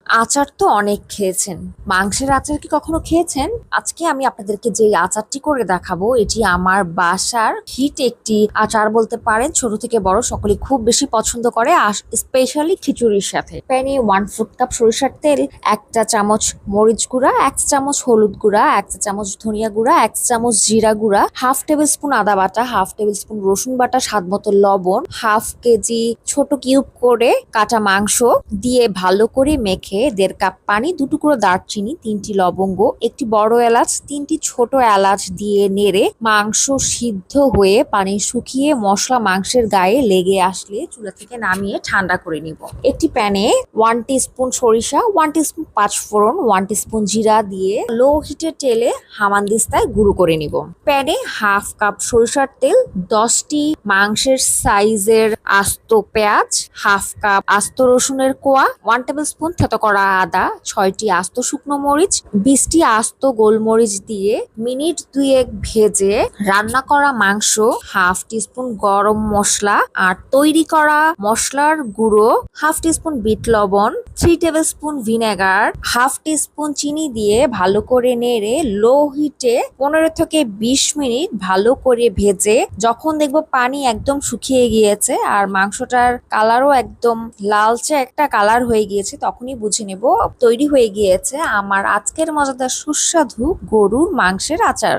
আচার তো অনেক খেয়েছেন। মাংসের আচার কি কখনো খেয়েছেন? আজকে আমি আপনাদেরকে যে আচারটি করে দেখাবো এটি আমার বাসার হিট একটি আচার বলতে পারেন। ছোট থেকে বড় সকলেই খুব বেশি পছন্দ করে, স্পেশালি খিচুড়ির সাথে। প্যানে 1/4 কাপ সরিষার তেল, 1 চা চামচ মরিচ গুঁড়া, 1 চা চামচ হলুদ গুঁড়া, 1 চা চামচ ধনিয়া গুঁড়া, 1 চা চামচ জিরা গুঁড়া, ½ টেবিল স্পুন আদা বাটা, ½ টেবিল স্পুন রসুন বাটা, স্বাদ মতো লবণ, ½ কেজি ছোট কিউব করে কাটা মাংস দিয়ে ভালো করে মেখে 1/2 কাপ পানি, 2 টুকরো দারচিনি, 3টি লবঙ্গ, একটি বড় এলাচ, 3টি ছোট এলাচ দিয়ে নেড়ে মাংস সিদ্ধ হয়ে পানি শুকিয়ে মশলা মাংসের গায়ে লেগে আসলে চুলা থেকে নামিয়ে ঠান্ডা করে নিব। একটি প্যানে 1 টিস্পুন সরিষা, 1 টিস্পুন পাঁচফোড়ন, 1 টিস্পুন জিরা দিয়ে লো হিটে তেলে হামানদিস্তায় গুঁড়ো করে নিব। প্যানে ½ কাপ সরিষার তেল, 10টি মাংসের সাইজের আস্ত পেঁয়াজ, ½ কাপ আস্ত রসুনের কোয়া, 1 টেবিল স্পুন থেতো করা আদা, 6টি আস্ত শুকনো মরিচ, 20টি আস্ত গোলমরিচ দিয়ে মিনিট দুয়েক ভেজে রান্না করা মাংস, ½ টিস্পুন গরম মশলা আর তৈরি করা মশলার গুঁড়ো, ½ টিস্পুন বিট লবণ, 3 টেবিল স্পুন ভিনেগার, ½ টিস্পুন চিনি দিয়ে ভালো করে নেড়ে লো হিটে 15 থেকে 20 মিনিট ভালো করে ভেজে যখন দেখবো পানি একদম শুকিয়ে গিয়েছে আর মাংসটার কালারও একদম লালচে একটা কালার হয়ে গিয়েছে, তখনই বুঝে নেব তৈরি হয়ে গিয়েছে আমার আজকের মজাদার সুস্বাদু গরুর মাংসের আচার।